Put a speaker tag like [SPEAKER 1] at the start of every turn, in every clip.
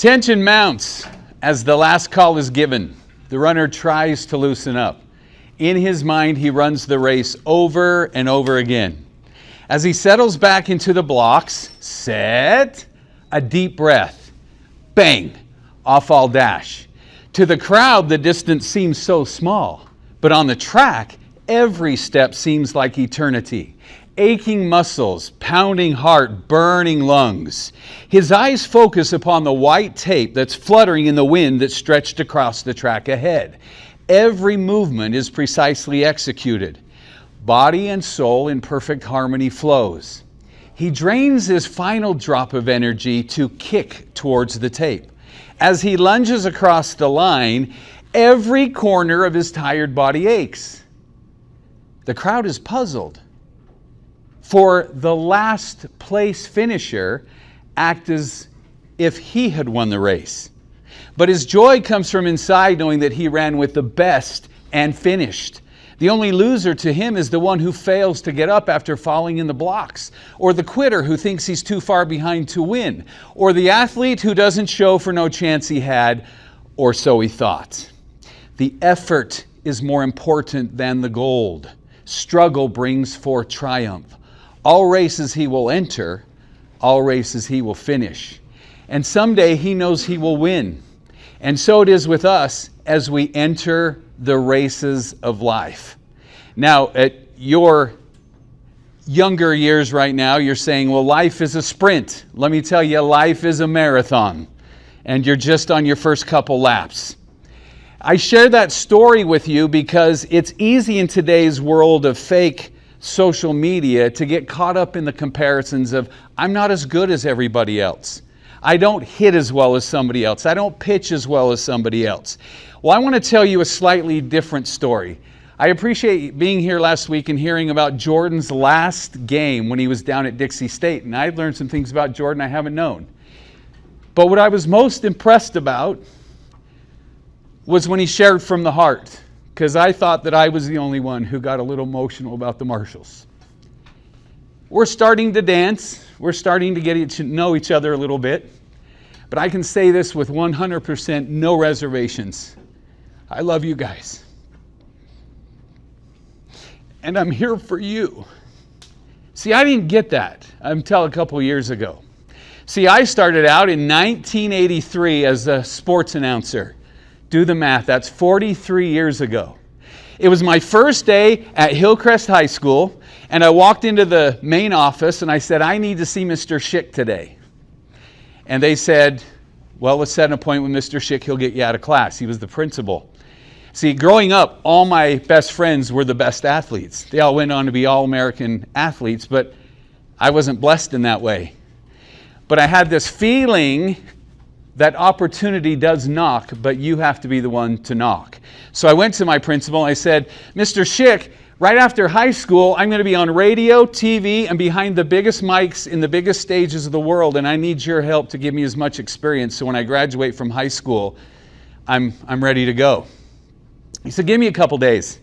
[SPEAKER 1] Tension mounts as the last call is given. The runner tries to loosen up. In his mind, he runs the race over and over again. As he settles back into the blocks, set, a deep breath. Bang, off all dash. To the crowd, the distance seems so small, but on the track, every step seems like eternity. Aching muscles, pounding heart, burning lungs. His eyes focus upon the white tape that's fluttering in the wind that stretched across the track ahead. Every movement is precisely executed. Body and soul in perfect harmony flows. He drains his final drop of energy to kick towards the tape. As he lunges across the line, every corner of his tired body aches. The crowd is puzzled. For the last place finisher act as if he had won the race. But his joy comes from inside, knowing that he ran with the best and finished. The only loser to him is the one who fails to get up after falling in the blocks, or the quitter who thinks he's too far behind to win, or the athlete who doesn't show for no chance he had, or so he thought. The effort is more important than the gold. Struggle brings forth triumph. All races he will enter, all races he will finish. And someday he knows he will win. And so it is with us as we enter the races of life. Now, at your younger years right now, you're saying, well, life is a sprint. Let me tell you, life is a marathon. And you're just on your first couple laps. I share that story with you because it's easy in today's world of fake social media to get caught up in the comparisons of, I'm not as good as everybody else. I don't hit as well as somebody else. I don't pitch as well as somebody else. Well, I want to tell you a slightly different story. I appreciate being here last week and hearing about Jordan's last game when he was down at Dixie State. And I learned some things about Jordan I haven't known. But what I was most impressed about was when he shared from the heart. Because I thought that I was the only one who got a little emotional about the Marshalls. We're starting to dance. We're starting to get to know each other a little bit. But I can say this with 100% no reservations. I love you guys. And I'm here for you. See, I didn't get that until a couple years ago. See, I started out in 1983 as a sports announcer. Do the math, that's 43 years ago. It was my first day at Hillcrest High School, and I walked into the main office and I said, I need to see Mr. Schick today. And they said, well, let's set an appointment with Mr. Schick, he'll get you out of class. He was the principal. See, growing up, all my best friends were the best athletes. They all went on to be All-American athletes, but I wasn't blessed in that way. But I had this feeling that opportunity does knock, but you have to be the one to knock. So I went to my principal and I said, Mr. Schick, right after high school, I'm going to be on radio, TV, and behind the biggest mics in the biggest stages of the world, and I need your help to give me as much experience so when I graduate from high school, I'm ready to go. He said, give me a couple days.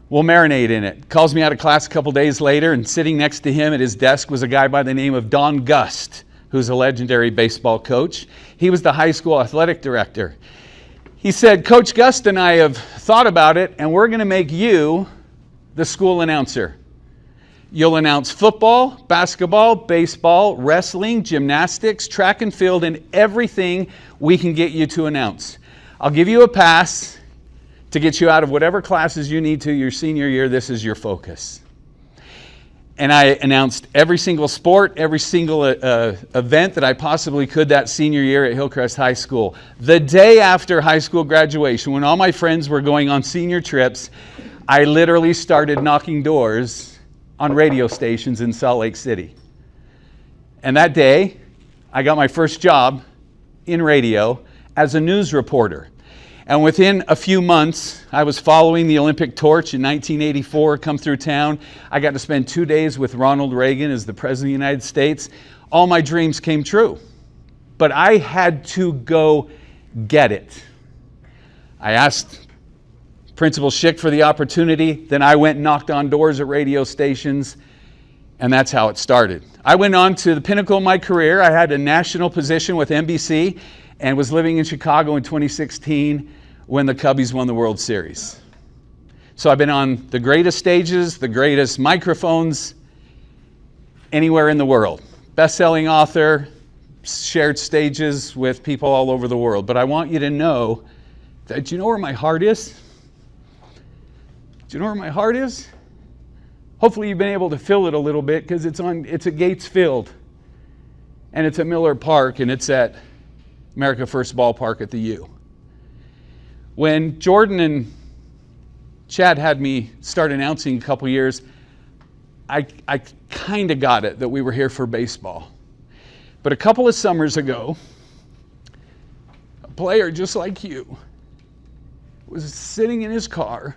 [SPEAKER 1] We'll marinate in it. Calls me out of class a couple days later, and sitting next to him at his desk was a guy by the name of Don Gust, who's a legendary baseball coach. He was the high school athletic director. He said, Coach Gust and I have thought about it, and we're going to make you the school announcer. You'll announce football, basketball, baseball, wrestling, gymnastics, track and field, and everything we can get you to announce. I'll give you a pass to get you out of whatever classes you need to your senior year. This is your focus. And I announced every single sport, every single event that I possibly could that senior year at Hillcrest High School. The day after high school graduation, when all my friends were going on senior trips, I literally started knocking doors on radio stations in Salt Lake City. And that day, I got my first job in radio as a news reporter. And within a few months, I was following the Olympic torch in 1984 come through town. I got to spend 2 days with Ronald Reagan as the President of the United States. All my dreams came true. But I had to go get it. I asked Principal Schick for the opportunity. Then I went and knocked on doors at radio stations. And that's how it started. I went on to the pinnacle of my career. I had a national position with NBC and was living in Chicago in 2016 when the Cubbies won the World Series. So I've been on the greatest stages, the greatest microphones anywhere in the world. Best-selling author, shared stages with people all over the world. But I want you to know that, do you know where my heart is? Do you know where my heart is? Hopefully you've been able to feel it a little bit, because it's at Gates Field, and it's at Miller Park, and it's at America First Ballpark at the U. When Jordan and Chad had me start announcing a couple years, I kind of got it that we were here for baseball. But a couple of summers ago, a player just like you was sitting in his car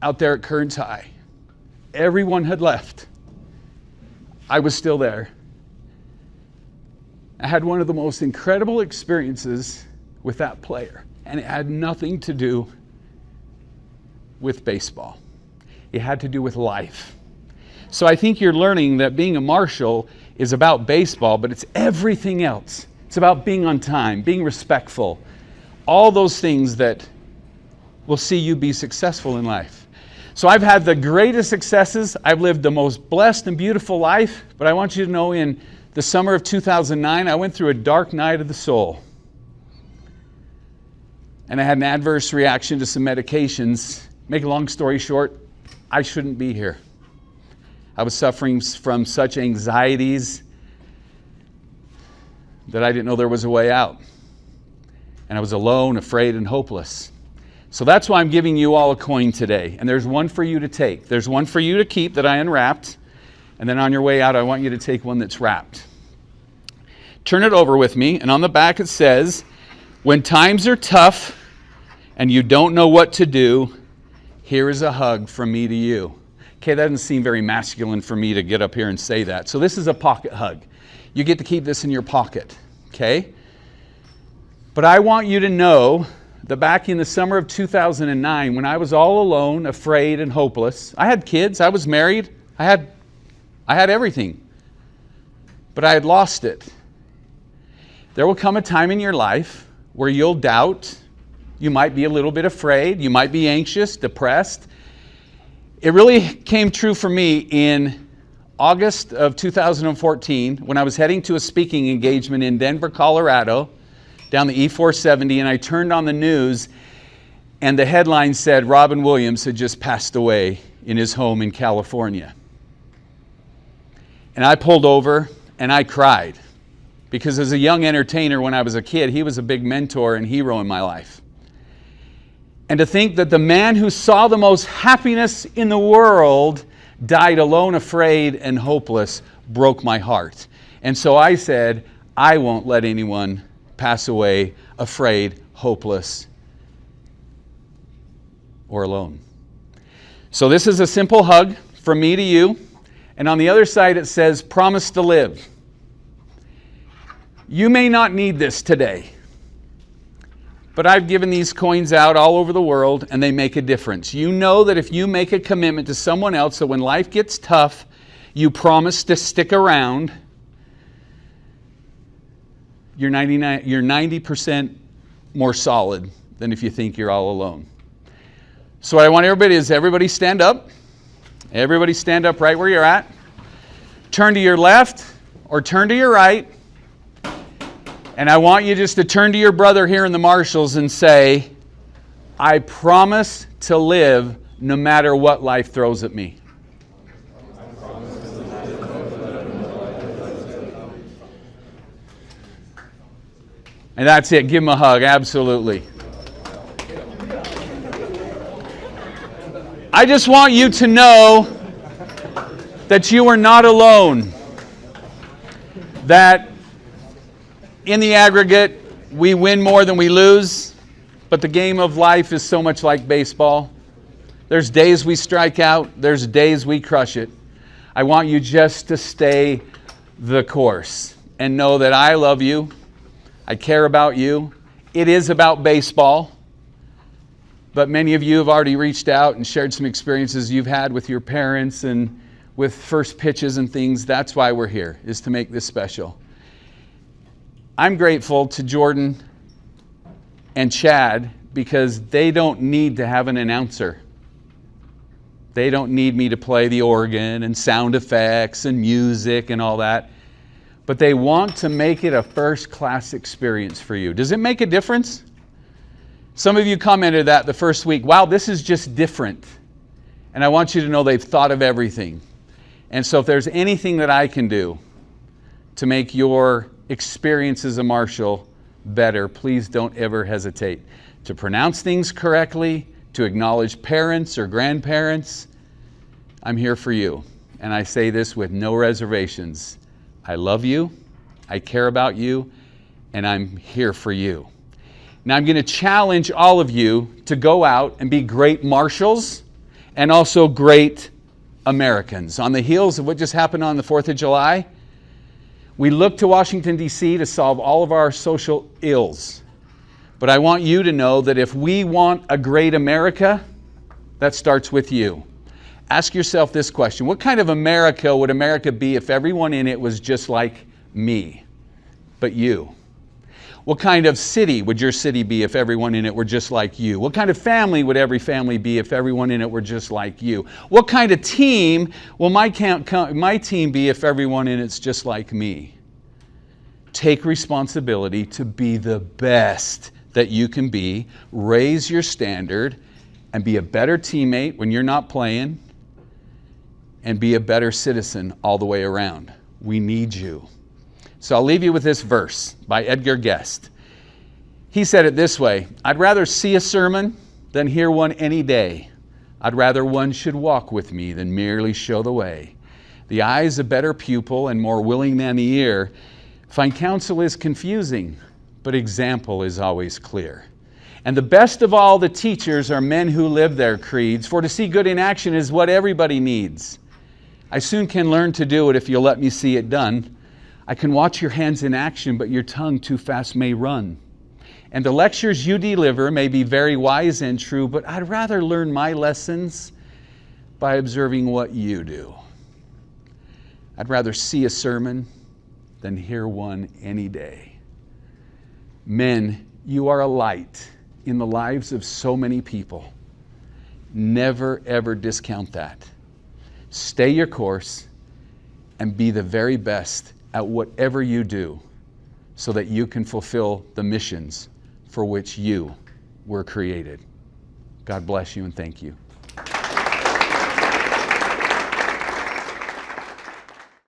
[SPEAKER 1] out there at Kearns High. Everyone had left. I was still there. I had one of the most incredible experiences with that player, and it had nothing to do with baseball. It had to do with life. So I think you're learning that being a marshal is about baseball, but it's everything else. It's about being on time, being respectful, all those things that will see you be successful in life. So I've had the greatest successes. I've lived the most blessed and beautiful life. But I want you to know, in the summer of 2009, I went through a dark night of the soul. And I had an adverse reaction to some medications. Make a long story short, I shouldn't be here. I was suffering from such anxieties that I didn't know there was a way out. And I was alone, afraid, and hopeless. So that's why I'm giving you all a coin today. And there's one for you to take. There's one for you to keep that I unwrapped. And then on your way out, I want you to take one that's wrapped. Turn it over with me. And on the back it says, when times are tough and you don't know what to do, here is a hug from me to you. Okay, that doesn't seem very masculine for me to get up here and say that. So this is a pocket hug. You get to keep this in your pocket. Okay? But I want you to know that back in the summer of 2009, when I was all alone, afraid, and hopeless, I had kids, I was married, I had everything, but I had lost it. There will come a time in your life where you'll doubt, you might be a little bit afraid, you might be anxious, depressed. It really came true for me in August of 2014 when I was heading to a speaking engagement in Denver, Colorado, down the E470, and I turned on the news, and the headline said Robin Williams had just passed away in his home in California. And I pulled over and I cried, because as a young entertainer when I was a kid, he was a big mentor and hero in my life. And to think that the man who saw the most happiness in the world died alone, afraid, and hopeless broke my heart. And so I said, I won't let anyone pass away afraid, hopeless, or alone. So this is a simple hug from me to you. And on the other side it says, promise to live. You may not need this today, but I've given these coins out all over the world, and they make a difference. You know that if you make a commitment to someone else, that when life gets tough, you promise to stick around, you're 90% more solid than if you think you're all alone. So what I want everybody is, everybody stand up. Everybody stand up right where you're at. Turn to your left or turn to your right. And I want you just to turn to your brother here in the marshals and say, I promise to live no matter what life throws at me. And that's it. Give him a hug. Absolutely. I just want you to know that you are not alone. That in the aggregate, we win more than we lose. But the game of life is so much like baseball. There's days we strike out. There's days we crush it. I want you just to stay the course and know that I love you. I care about you. It is about baseball. But many of you have already reached out and shared some experiences you've had with your parents and with first pitches and things. That's why we're here, is to make this special. I'm grateful to Jordan and Chad because they don't need to have an announcer. They don't need me to play the organ and sound effects and music and all that. But they want to make it a first-class experience for you. Does it make a difference? Some of you commented that the first week. Wow, this is just different. And I want you to know they've thought of everything. And so if there's anything that I can do to make your experience as a marshal better, please don't ever hesitate to pronounce things correctly, to acknowledge parents or grandparents. I'm here for you. And I say this with no reservations. I love you, I care about you, and I'm here for you. Now I'm going to challenge all of you to go out and be great marshals and also great Americans. On the heels of what just happened on the 4th of July, we look to Washington, D.C. to solve all of our social ills. But I want you to know that if we want a great America, that starts with you. Ask yourself this question. What kind of America would America be if everyone in it was just like me, but you? What kind of city would your city be if everyone in it were just like you? What kind of family would every family be if everyone in it were just like you? What kind of team will my team be if everyone in it's just like me? Take responsibility to be the best that you can be. Raise your standard and be a better teammate when you're not playing, and be a better citizen all the way around. We need you. So I'll leave you with this verse by Edgar Guest. He said it this way: I'd rather see a sermon than hear one any day. I'd rather one should walk with me than merely show the way. The eye's a better pupil and more willing than the ear. Fine counsel is confusing, but example is always clear. And the best of all the teachers are men who live their creeds, for to see good in action is what everybody needs. I soon can learn to do it if you'll let me see it done. I can watch your hands in action, but your tongue too fast may run. And the lectures you deliver may be very wise and true, but I'd rather learn my lessons by observing what you do. I'd rather see a sermon than hear one any day. Men, you are a light in the lives of so many people. Never, ever discount that. Stay your course and be the very best at whatever you do so that you can fulfill the missions for which you were created. God bless you and thank you.